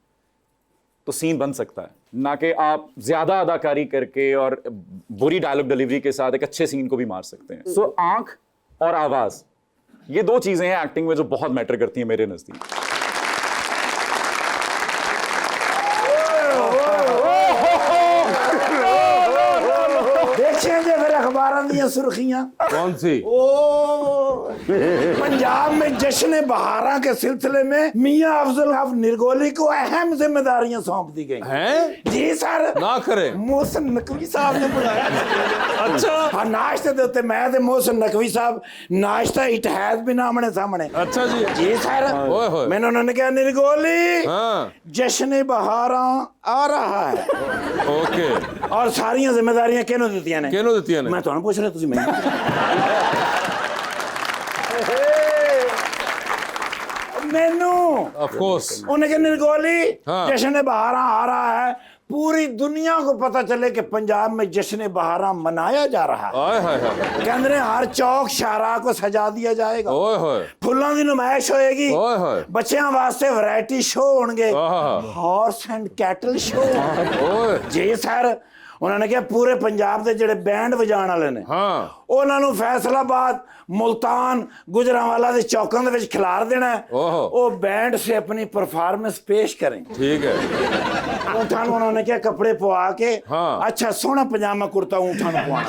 तो सीन बन सकता है, ना कि आप ज्यादा अदाकारी करके और बुरी डायलॉग डिलीवरी के साथ एक अच्छे सीन को भी मार सकते हैं। सो आंख और आवाज, ये दो चीजें हैं एक्टिंग में जो बहुत मैटर करती हैं मेरे नजदीक। देखिए जे फिर अखबारों दी सुर्खियां कौन सी? पंजाब में जश्न बहारा के सिलसिले में मियां अफजल हक निर्गोली को अहम जिम्मेदारियां सौंप दी गई हैं? जी सर। ना करें। मोहसिन नकवी साहब ने बुलाया। अच्छा हाँ, नाश्ते दे उत्ते मैं ते मोहसिन नकवी साहब नाश्ता इतिहाद भी ना आमने सामने। अच्छा जी। जी सर। ओए होए। मैंने उन्होंने कहा निर्गोली हाँ। जश्न बहारा आ रहा है। ओके। और सारियां जिम्मेदारियां किहनू दित्तियां ने? किहनू दित्तियां ने? मैं तुहानू पुछ रहा, तुसीं मैनू मैनू ऑफ कोर्स। उन्हें कहा निर्गोली हाँ। जश्न बहारा आ रहा है, पूरी दुनिया को पता चले कि पंजाब में जश्न बहारा मनाया जा रहा है। आए हाय हाय। कहते हर चौक शाहराह को सजा दिया जाएगा, ओए होए। फुलों की नुमाइश होएगी, ओए होए। बच्चों वास्ते वैरायटी शो होंगे, आहा। Horse and cattle show. ओए। जी सर। उन्होंने कहा पूरे पंजाब के ਜਿਹੜੇ बैंड ਵਜਾਉਣ ਵਾਲੇ ਨੇ हाँ। ਉਹਨਾਂ ਨੂੰ फैसलाबाद, मुल्तान, गुजरांवाला के चौकों के विच खिलार देना है। ओहो। वो बैंड से अपनी परफॉर्मेंस पेश करें। ठीक है। ऊँटा उन्होंने क्या कपड़े पवा के हाँ। अच्छा सोहना पजामा कुर्ता ऊँटा पवा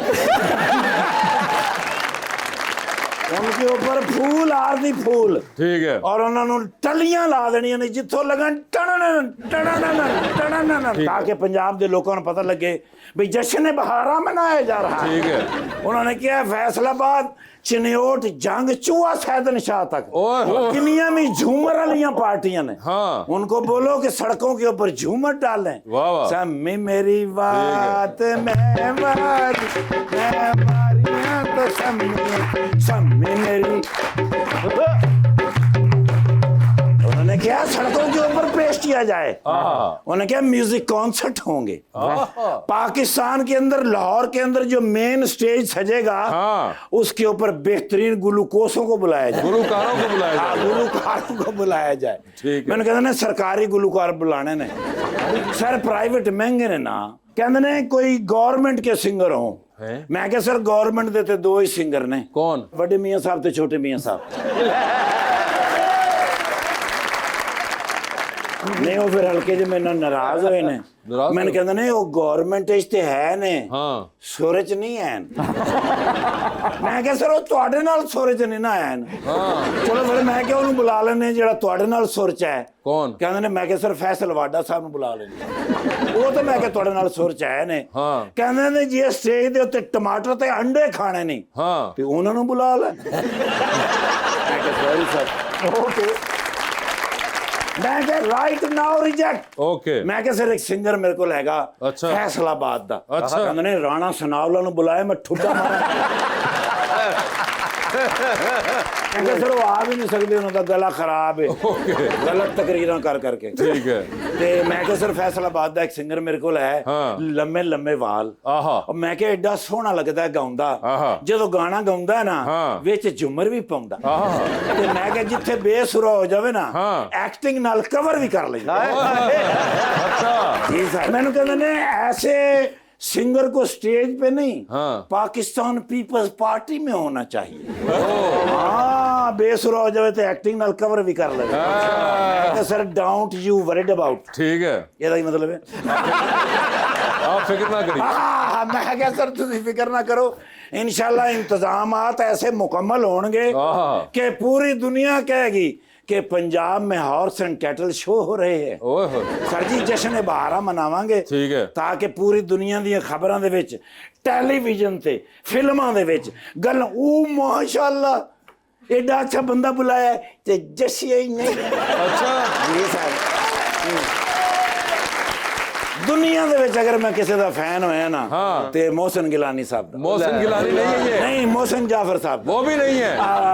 उनके ऊपर फूल आदि फूल ठीक है और उन्होंने टलियां ला देनियां ने जिथों लगन टणन टणन ताकि पंजाब के लोगों को पता लगे भाई जश्न बहारा मनाया जा रहा है। ठीक है उन्होंने किया फैसलाबाद चिन्योट जंग चूहा सैदन शाह तक ओह। किनिया में झूमर वालियां पार्टियां ने हाँ। उनको बोलो कि सड़कों के ऊपर झूमर डालें। वाह वाह सम्मी मेरी बात मैं मारियां तो सम्मी मेरी उन्होंने क्या सड़कों के ऊपर पेश किया जाए। उन्होंने क्या म्यूजिक कॉन्सर्ट होंगे पाकिस्तान के अंदर लाहौर के अंदर जो मेन स्टेज सजेगा हाँ। उसके ऊपर बेहतरीन गुलूकोसों को बुलाया जाए गुलूकारों को बुलाया जाए। गुलूकारों को बुलाया जाए। ठीक है। मैंने कहते ना सरकारी गुलूकार बुलाने ने सर प्राइवेट महंगे ने ना कहते ने कोई गवर्नमेंट के सिंगर हो मैं क्या सर गवर्नमेंट देते दो ही सिंगर ने कौन बड़े मियां साहब ते छोटे मियां साहब नहीं वो फिर हल्के जो मेरे नाल नाराज होए ने नाराज मैंने कहते ने वो गवर्नमेंट इच ते है ने हाँ सुर च नहीं है मैं क्या सर वो ਤੁਹਾਡੇ ਨਾਲ ਸੁਰ ਚ ਨਹੀਂ ਨਾ ਆਇਆ ਚਲੋ ਫਿਰ ਮੈਂ ਕਿਹਾ ਉਹਨੂੰ ਬੁਲਾ ਲੈਣੇ ਜਿਹੜਾ ਤੁਹਾਡੇ ਨਾਲ ਸੁਰ ਚ ਹੈ कौन ਕਹਿੰਦੇ ਨੇ ਮੈਂ ਕਿਹਾ ਸਰ ਫੈਸਲ ਵਾਡਾ ਸਾਹਿਬ ਨੂੰ ਬੁਲਾ ਲੈਣੇ ਉਹ ਤਾਂ ਮੈਂ ਕਿਹਾ ਤੁਹਾਡੇ ਨਾਲ ਸੁਰ ਚ ਆਏ ਨੇ ਹਾਂ। ਕਹਿੰਦੇ ਨੇ ਜੇ ਸਟੇਜ ਦੇ ਉੱਤੇ ਟਮਾਟਰ ਤੇ ਅੰਡੇ ਖਾਣੇ ਨਹੀਂ हाँ ਤੇ ਉਹਨਾਂ ਨੂੰ ਬੁਲਾ ਲੈ ਮੈਂ ਕਿਹਾ ਸੌਰੀ ਸਰ ਓਕੇ ਮੈਂ ਕਿਹਾ ਰਾਈਟ ਨਾਓ ਰਿਜੈਕਟ ओके ਮੈਂ ਕਿਹਾ ਸਰ ਇੱਕ ਸਿੰਗਰ ਮੇਰੇ ਕੋਲ ਹੈਗਾ ਅੱਛਾ। ਫੈਸਲਾਬਾਦ ਦਾ ਅੱਛਾ। ਕਹਿੰਦੇ ਨੇ ਰਾਣਾ ਸਨਾਵਲਾ ਨੂੰ ਬੁਲਾਇਆ ਮੈਂ ਠੁੱਡਾ ਮਾਰਾਂ ਮੈਂ ਕਿਹਾ ਸਰ ਉਹ ਆ ਵੀ ਨਹੀਂ ਸਕਦੇ ਉਹਨਾਂ ਦਾ ਗਲਾ ਖਰਾਬ ਹੈ ओके ਗਲਤ ਤਕਰੀਰਾਂ ਕਰ ਕਰਕੇ ठीक है ਤੇ ਮੈਂ ਕਿਹਾ ਸਰ ਫੈਸਲਾਬਾਦ ਦਾ ਇੱਕ ਸਿੰਗਰ ਮੇਰੇ ਕੋਲ ਹੈ ਹਾਂ। ਲੰਮੇ ਲੰਮੇ ਵਾਲ आहा ਉਹ ਮੈਂ ਕਿਹਾ ਐਡਾ ਸੋਹਣਾ ਲੱਗਦਾ ਹੈ ਗਾਉਂਦਾ ਆਹਾ। ਜਦੋਂ ਗਾਣਾ ਗਾਉਂਦਾ ਨਾ ਹਾਂ। ਵਿੱਚ ਝੁੰਮਰ ਵੀ ਪਾਉਂਦਾ आहा ਤੇ ਮੈਂ ਕਿਹਾ ਜਿੱਥੇ ਬੇਸੁਰਾ ਹੋ ਜਾਵੇ ਨਾ ਹਾਂ। ਐਕਟਿੰਗ ਨਾਲ ਕਵਰ ਵੀ ਕਰ ਲੈਂਦਾ अच्छा जी सर मैंने कहते ने ऐसे सिंगर को स्टेज पे नहीं हाँ। पाकिस्तान पीपल्स पार्टी में होना चाहिए हाँ बेसुरा हो जाए तो एक्टिंग नाल कवर भी कर ले sir don't you worried about ठीक है ਇਹਦਾ ਹੀ ਮਤਲਬ ਹੈ आप फिक्र ना करिए मैं क्या सर ਤੁਸੀਂ ਫਿਕਰ ਨਾ ਕਰੋ इंशाल्लाह इंतजामात ऐसे मुकम्मल होंगे आहा। कि पूरी दुनिया कहेगी कि पंजाब में हॉर्स एंड कैटल शो हो रहे हैं ओए होए ਸਰ ਜੀ ਜਸ਼ਨ ਬਹਾਰਾ ਮਨਾਵਾਂਗੇ ਠੀਕ ਹੈ। ਤਾਂ ਕਿ ਪੂਰੀ ਦੁਨੀਆ ਦੀਆਂ ਖਬਰਾਂ ਦੇ ਵਿੱਚ ਟੈਲੀਵਿਜ਼ਨ ਤੇ ਫਿਲਮਾਂ ਦੇ ਵਿੱਚ ਗੱਲ ਉਹ ਮਾਸ਼ਾਅੱਲਾ ਐਡਾ ਅੱਛਾ ਬੰਦਾ ਬੁਲਾਇਆ ਤੇ ਜਸ਼ੀਆ ਹੀ ਨਹੀਂ अच्छा ਜੀ ਸਰ ਦੁਨੀਆ ਦੇ ਵਿੱਚ ਅਗਰ ਮੈਂ ਕਿਸੇ ਦਾ ਫੈਨ ਹੋਇਆ ਨਾ ਹਾਂ। ਤੇ ਮੋਹਸਨ ਗਿਲਾਨੀ ਸਾਹਿਬ ਦਾ मोहसिन गिलानी नहीं है ये ਨਹੀਂ ਮੋਹਸਨ ਜਾਫਰ ਸਾਹਿਬ ਦਾ वो भी नहीं है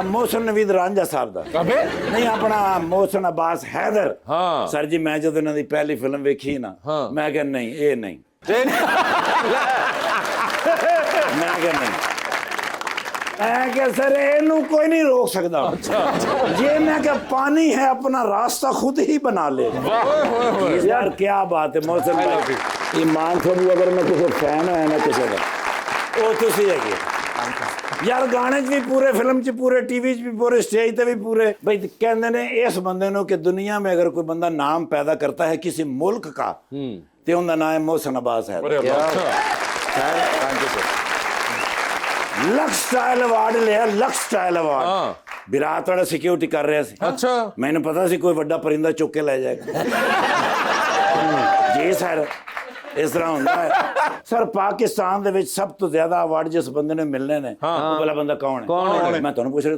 ਮੋਹਸਨ ਨਵੀਦ ਰਾਂਝਾ ਸਾਹਿਬ ਦਾ अबे ਨਹੀਂ ਆਪਣਾ ਮੋਹਸਨ ਅਬਾਸ ਹੈਦਰ ਹਾਂ। ਸਰ ਜੀ ਮੈਂ ਜਦੋਂ ਇਹਨਾਂ ਦੀ ਪਹਿਲੀ ਫਿਲਮ ਵੇਖੀ ਨਾ ਹਾਂ। ਮੈਂ ਕਿਹਾ ਨਹੀਂ ਇਹ ਨਹੀਂ ਮੈਂ ਕਿਹਾ ਨਹੀਂ मैं क्या सर इनू कोई नहीं रोक सकता ये मैं क्या पानी है अपना रास्ता खुद ही बना ले यार क्या बात है मौसम भाई ईमान थोड़ी अगर मैं किसी फैन है ना किसी का वो तुसी है यार गाने च भी पूरे फिल्म च पूरे टीवी च भी पूरे स्टेज पे भी पूरे भाई कहते ने इस बंदे नो कि दुनिया में अगर कोई बंदा नाम पैदा करता है किसी मुल्क का तो उनका नाम है मोहसिन अब्बास है लक्स स्टाइल अवार्ड लिया लक्स स्टाइल अवार्ड विराट वाला सिक्योरिटी कर रहा सी अच्छा मैंने पता सी कोई बड़ा परिंदा चुक के ले जाएगा जी सर इस तरह होता है सर पाकिस्तान दे विच सब तो ज्यादा अवार्ड जिस बंदे ने मिलने ने वो वाला बंदा कौन है मैं तुहानू पूछ रहा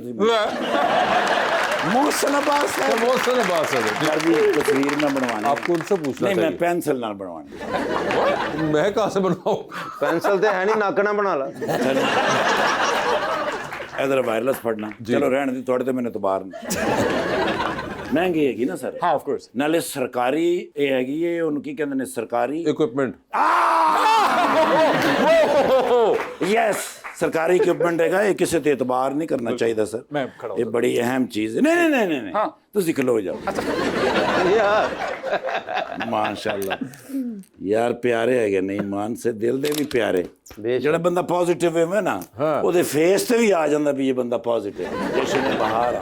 मोहसिन अब्बास है मोहसिन अब्बास है सर जी तस्वीर में बनवानी आपको उनसे पूछना नहीं मैं चाहिए पेंसिल नाल बनवानी मैं कहाँ से बनवाऊँ पेंसिल ते है नहीं नक ना बना ला इधर वायरलेस फड़ना चलो रहने दी थोड़े तो मैंने तो बाहर महंगी हैगी ना सर हाँ ऑफ कोर्स नाले सरकारी ये हैगी ये उनकी कहते ने सरकारी इक्विपमेंट यस सरकारी इक्विपमेंट हैगा ये किसी ते एतबार नहीं करना चाहिए सर मैं खड़ा हो ये बड़ी अहम चीज है नहीं नहीं नहीं नहीं हाँ। तुसी खलो जाओ यार माशाल्लाह यार प्यारे है नहीं मान से दिल दे भी प्यारे ਜਿਹੜਾ ਬੰਦਾ ਪੋਜ਼ਿਟਿਵ ਹੋਵੇ ਨਾ ਉਹਦੇ ਫੇਸ ਤੇ ਵੀ ਆ ਜਾਂਦਾ ਵੀ ਇਹ ਬੰਦਾ ਪੋਜ਼ਿਟਿਵ ਜਸ਼ਨ ਬਹਾਰ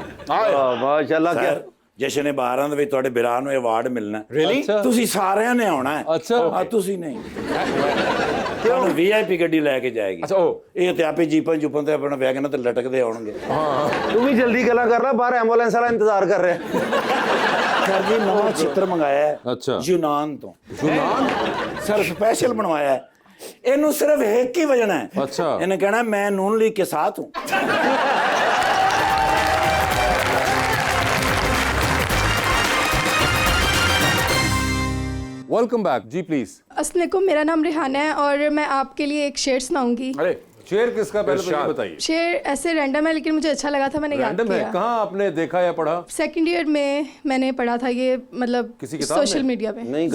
माशाल्लाह क्या ਜਸ਼ਨ 12 ਦੇ ਵਿੱਚ ਤੁਹਾਡੇ ਬਿਰਾਂ ਨੂੰ ਅਵਾਰਡ ਮਿਲਣਾ ਹੈ। Really? ਤੁਸੀਂ ਸਾਰਿਆਂ ਨੇ ਆਉਣਾ ਹੈ। ਅੱਛਾ। ਹਾਂ, ਤੁਸੀਂ ਨਹੀਂ ਤੁਹਾਨੂੰ VIP ਗੱਡੀ ਲੈ ਕੇ ਜਾਏਗੀ। अच्छा ओ ਇਹ ਤੇ ਆਪੇ ਜੀਪਾਂ ਜੁਪਾਂ ਤੇ ਆਪਣਾ ਵੈਗਨ ਤੇ ਲਟਕਦੇ ਆਉਣਗੇ। तू भी जल्दी गला कर रहा, बाहर एम्बुलेंस वाला इंतजार कर रहे हैं। ਸਰ ਜੀ ਨਵਾਂ ਚਿੱਤਰ ਮੰਗਾਇਆ ਹੈ ਅੱਛਾ। ਯੂਨਾਨ ਤੋਂ। ਸਰ ਸਪੈਸ਼ਲ ਬਣਵਾਇਆ ਹੈ। ਇਹਨੂੰ ਸਿਰਫ ਇੱਕ ਹੀ ਵਜਣਾ ਹੈ। अच्छा। ਇਹਨੇ ਕਹਿਣਾ ਮੈਂ ਨੂਨ ਲੀਗ के साथ हूँ। Welcome back ji please. अस्सलाम वालेकुम, मेरा नाम रिहाना है और मैं आपके लिए एक शेर सुनाऊंगी। अरे शेर किसका पहले तो ये इरशाद। बताइए। शेर ऐसे रैंडम है लेकिन मुझे अच्छा लगा था, मैंने याद रैंडम है, किया। कहाँ आपने देखा या पढ़ा? सेकंड ईयर में मैंने पढ़ा था ये, मतलब किसी किताब सोशल में? मीडिया पे। नहीं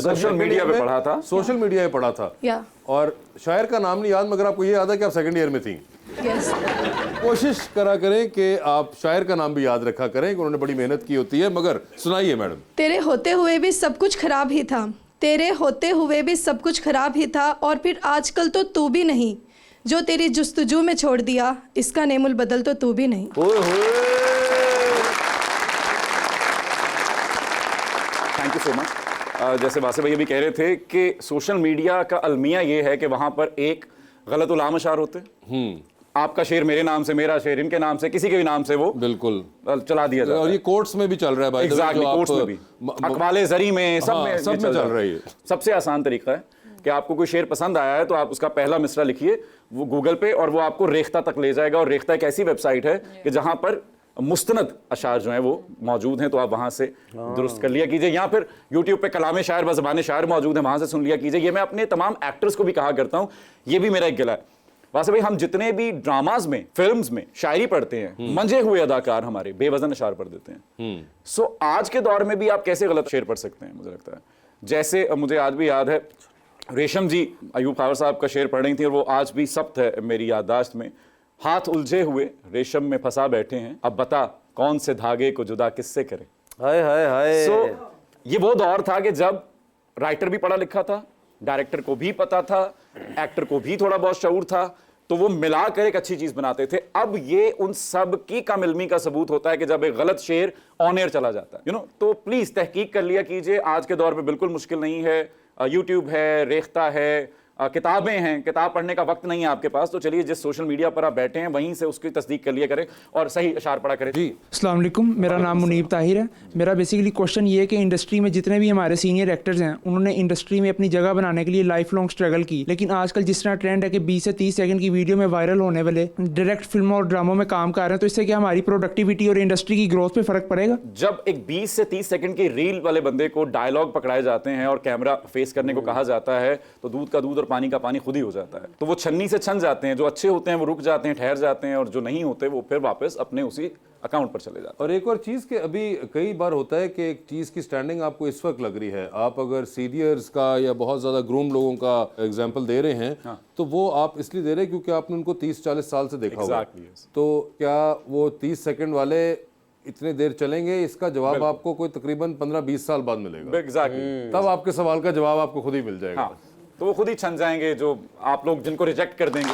सोशल मीडिया पे पढ़ा था। सोशल मीडिया पे पढ़ा था। या और शायर का नाम नहीं याद, मगर आपको ये याद है कि आप सेकंड ईयर में थी। यस। कोशिश करा करें कि आप शायर का नाम भी याद रखा करें कि उन्होंने बड़ी मेहनत की होती है। मगर सुनाइए मैडम। तेरे होते हुए भी सब कुछ खराब ही था, तेरे होते हुए भी सब कुछ खराब ही था, और फिर आजकल तो तू भी नहीं, जो तेरी जुस्तजू में छोड़ दिया, इसका नेमुल बदल तो तू भी नहीं। Thank you so much. जैसे वासे भैया भी कह रहे थे कि सोशल मीडिया का अलमिया ये है कि वहां पर एक गलत उलाम अशार होते हैं। आपका शेर मेरे नाम से, मेरा शेर इनके नाम से, किसी के भी नाम से वो बिल्कुल चला दिया जाता और है। ये कोर्ट्स में भी चल रहा है भाई। एग्जैक्टली, कोर्ट्स में भी, अखबाले जरी में, सब हाँ, में सब में चल रही है। सबसे आसान तरीका है कि आपको कोई शेर पसंद आया है तो आप उसका पहला मिसरा लिखिए वो गूगल पे, और वो आपको रेख्ता तक ले जाएगा। और रेख्ता एक ऐसी वेबसाइट है कि जहां पर मुस्तनद अशार जो हैं वो मौजूद हैं, तो आप वहां से दुरुस्त कर लिया कीजिए। या फिर यूट्यूब पे कलाम शायर व ज़बान शायर मौजूद है, वहां से सुन लिया कीजिए। ये मैं अपने तमाम एक्टर्स को भी कहा करता हूँ, ये भी मेरा एक गिला है। वैसे भाई हम जितने भी ड्रामाज में, फिल्म्स में शायरी पढ़ते हैं, मंजे हुए अदाकार हमारे बेवजन अशार पढ़ देते हैं। सो आज के दौर में भी आप कैसे गलत शेर पढ़ सकते हैं, मुझे लगता है। जैसे मुझे आज भी याद है, रेशम जी अयूब खावर साहब का शेर पढ़ रही थी और वो आज भी सख्त है मेरी याददाश्त में। हाथ उलझे हुए रेशम में फंसा बैठे हैं, अब बता कौन से धागे को जुदा किससे करे। हाय हाय हाय। सो ये वो दौर था कि जब राइटर भी पढ़ा लिखा था, डायरेक्टर को भी पता था, एक्टर को भी थोड़ा बहुत शऊर था, तो वो मिलाकर एक अच्छी चीज बनाते थे। अब ये उन सब की कम इल्मी का सबूत होता है कि जब एक गलत शेर ऑन एयर चला जाता है, तो प्लीज तहकीक कर लिया कीजिए। आज के दौर में बिल्कुल मुश्किल नहीं है, यूट्यूब है, रेख्ता है, किताबें हैं, किताब पढ़ने का वक्त नहीं है आपके पास, तो चलिए जिस सोशल मीडिया पर आप बैठे हैं वहीं से उसकी तस्दीक कर लिया करें और सही अशार पढ़ा करें। जी अस्सलाम वालेकुम, मेरा नाम मुनीब ताहिर है। मेरा बेसिकली क्वेश्चन ये है कि इंडस्ट्री में जितने भी हमारे सीनियर एक्टर्स हैं, उन्होंने इंडस्ट्री में अपनी जगह बनाने के लिए लाइफ लॉन्ग स्ट्रगल की, लेकिन आजकल जिस तरह ट्रेंड है कि 20 से 30 सेकंड की वीडियो में वायरल होने वाले डायरेक्ट फिल्मों और ड्रामों में काम कर रहे हैं, तो इससे क्या हमारी प्रोडक्टिविटी और इंडस्ट्री की ग्रोथ पे फर्क पड़ेगा? जब एक 20 से 30 सेकंड की रील वाले बंदे को डायलॉग पकड़ाए जाते हैं और कैमरा फेस करने को कहा जाता है, तो दूध का दूध और पानी का पानी खुद ही हो जाता है। तो वो छन्नी से छन जाते हैं, जो अच्छे होते हैं वो रुक जाते हैं, ठहर जाते हैं, और जो नहीं होते वो फिर वापस अपने उसी अकाउंट पर चले जाते हैं। और एक और चीज़ कि अभी कई बार होता है कि एक चीज़ की स्टैंडिंग आपको इस वक्त लग रही है, आप अगर सीनियर्स का या बहुत ज़्यादा ग्रूम लोगों का एग्जाम्पल दे रहे हैं, तो वो आप इसलिए दे रहे हैं क्योंकि आपने उनको 30-40 साल से देखा हुआ है। तो क्या वो 30 सेकंड वाले इतने देर चलेंगे? इसका जवाब आपको कोई तकरीबन 15-20 साल बाद मिलेगा। एग्जैक्टली, तब आपके सवाल का जवाब आपको खुद ही मिल जाएगा। हाँ, तो वो खुद ही छन जाएंगे, जो आप लोग जिनको रिजेक्ट कर देंगे।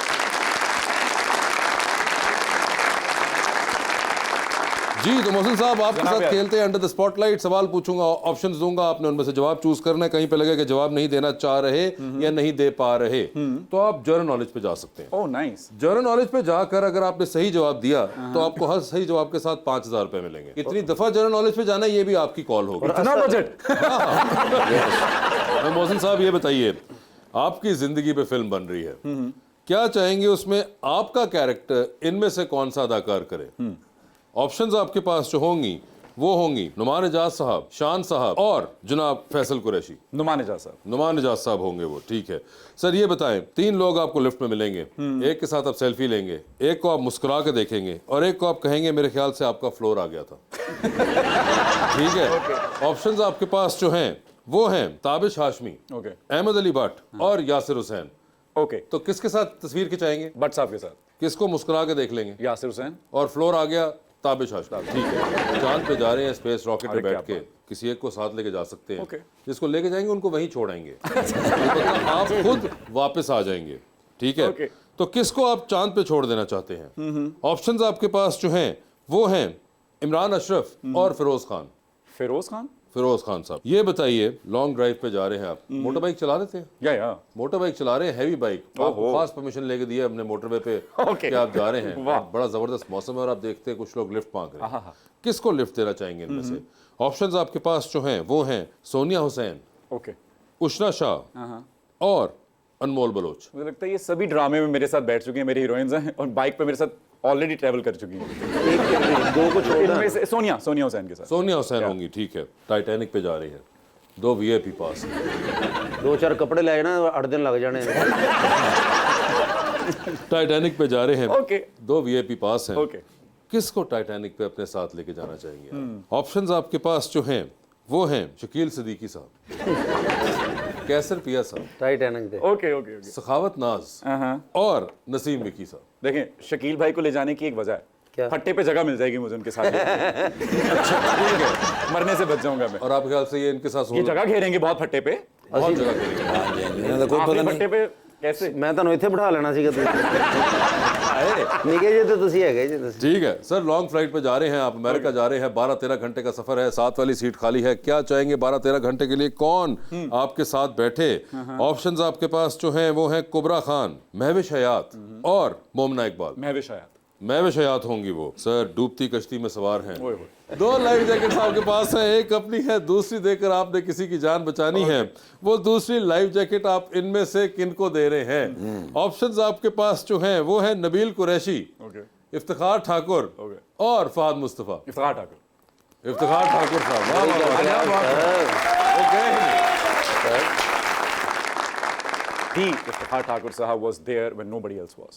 जी तो मोहसिन साहब आपके जनाब साथ यार। खेलते हैं अंडर द स्पॉटलाइट। सवाल पूछूंगा, ऑप्शंस दूंगा, आपने उनमें से जवाब चूज करना है। कहीं पे लगे कि जवाब नहीं देना चाह रहे या नहीं दे पा रहे, तो आप जनरल नॉलेज पे जा सकते हैं। Oh nice. जनरल नॉलेज पे जाकर अगर आपने सही जवाब दिया तो आपको हर सही जवाब के साथ 5,000 रुपए मिलेंगे। कितनी दफा जनरल नॉलेज पे जाना है ये भी आपकी कॉल होगी। इतना बजट। मोहसिन साहब ये बताइए, आपकी जिंदगी पे फिल्म बन रही है, क्या चाहेंगे उसमें आपका कैरेक्टर इनमें से कौन सा अदाकार करे? ऑप्शंस आपके पास जो होंगी वो होंगी नुमान एजाज साहब, शान साहब और जनाब फैसल कुरैशी। नुमान एजाज साहब। नुमान एजाज साहब होंगे वो, ठीक है। सर ये बताएं, 3 लोग आपको लिफ्ट में मिलेंगे, एक के साथ आप सेल्फी लेंगे, एक को आप मुस्कुरा के देखेंगे और एक को आप कहेंगे मेरे ख्याल से आपका फ्लोर आ गया था। ठीक है। ऑप्शंस आपके पास जो हैं वो हैं ताबिश हाशमी, अहमद अली भट्ट और यासिर हुसैन। ओके, तो किसके साथ तस्वीर खिंचाएंगे? भट्ट साहब के साथ। किसको मुस्कुरा के देख लेंगे? यासिर हुसैन। और फ्लोर आ गया ताबिश हाशमी। ठीक है। चांद पे जा रहे हैं स्पेस रॉकेट पे बैठ के, किसी एक को साथ लेके जा सकते हैं। जिसको लेके जाएंगे उनको वहीं छोड़ेंगे। आप खुद वापस आ जाएंगे। ठीक है। तो किसको आप चांद पे छोड़ देना चाहते हैं? ऑप्शंस आपके पास जो हैं वो हैं इमरान अशरफ और फिरोज खान। फिरोज खान। फिरोज खान साहब, ये बताइए, लॉन्ग ड्राइव पे जा रहे हैं आप, मोटर बाइक चला लेते हैं? या मोटर बाइक चला रहे हैं, हैवी बाइक, आपको खास परमिशन लेके दिया हमने मोटरवे पे कि आप जा रहे हैं, बड़ा जबरदस्त मौसम है और आप देखते हैं कुछ लोग लिफ्ट मांग रहे हैं, किसको लिफ्ट देना चाहेंगे इनमें से? ऑप्शंस आपके पास जो हैं वो हैं सोनिया हुसैन, उशना शाह और अनमोल बलोच। मुझे लगता है ये सभी ड्रामे में मेरे साथ बैठ चुकी हैं, मेरी हीरोइंस हैं और बाइक पे मेरे साथ ऑलरेडी ट्रैवल कर चुकी हैं। दो को छोड़ना, सोनिया हुसैन के साथ। सोनिया हुसैन होंगी, ठीक है। टाइटैनिक पे जा रही है, 2 VIP पास, 2-4 कपड़े लाए ना 8 दिन लग जाने। टाइटैनिक पे जा रहे हैं, ओके। 2 VIP पास हैं, ओके। किसको टाइटैनिक पे अपने साथ लेके जाना चाहेंगे? ऑप्शंस आपके पास जो हैं वो हैं शकील सिद्दीकी साहब, कैसर पिया साहब, टाइटैनिक दे, ओके। सखावत नाज और नसीम विकी साहब। देखें, शकील भाई को ले जाने की एक वजह है, क्या? फट्टे पे जगह मिल जाएगी मुझे उनके साथ। अच्छा, ठीक है, मरने से बच जाऊंगा मैं। और आपके ख्याल से ये इनके साथ ये जगह घेरेंगे बहुत फट्टे पे, बहुत जगह करेंगे? कोई पता फट्टे पे कैसे? मैं ਤੁਹਾਨੂੰ ਇੱਥੇ ਬਿਠਾ ਲੈਣਾ ਸੀਗਾ निके जे तो तुसी हैगे जी तुसी। ठीक है सर, लॉन्ग फ्लाइट पे जा रहे हैं आप, अमेरिका जा रहे हैं, 12-13 घंटे का सफर है, साथ वाली सीट खाली है, क्या चाहेंगे 12-13 घंटे के लिए? कौन आपके साथ बैठे? ऑप्शंस आपके पास जो हैं वो हैं कुबरा खान, महविश हयात और मोमना इकबाल। महविश हयात होंगी वो। सर, डूबती कश्ती में सवार हैं, 2 लाइफ जैकेट्स आपके पास है, एक अपनी है, दूसरी देकर आपने किसी की जान बचानी है। वो दूसरी लाइफ जैकेट आप इनमें से किनको दे रहे हैं? ऑप्शंस आपके पास जो हैं वो है नबील कुरैशी, इफ्तिखार ठाकुर और फहद मुस्तफा। इफ्तिखार ठाकुर साहब was there when nobody else was.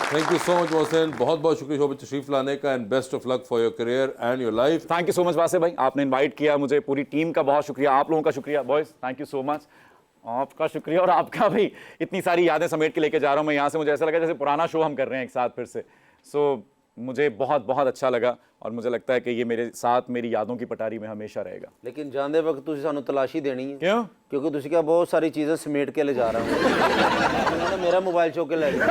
Thank you so much Mohsin, बहुत बहुत शुक्रिया शो पे तशरीफ लाने का, and best of luck for your career and your life. Thank you so much Wasay भाई, आपने इनवाइट किया मुझे, पूरी टीम का बहुत शुक्रिया, आप लोगों का शुक्रिया boys, thank you so much. आपका शुक्रिया और आपका भी, इतनी सारी यादें समेट के लेके जा रहा हूँ मैं यहाँ से, मुझे ऐसा लगा जैसे पुराना शो हम कर रहे हैं एक साथ फिर से। सो मुझे बहुत बहुत अच्छा लगा और मुझे लगता है कि ये मेरे साथ मेरी यादों की पटारी में हमेशा रहेगा। लेकिन जाते वक्त तुसी सानू तलाशी देनी है। क्यों? क्योंकि तुसी क्या बहुत सारी चीज़ें समेट के ले जा रहा हूँ। मेरा मोबाइल चौक के ले गया।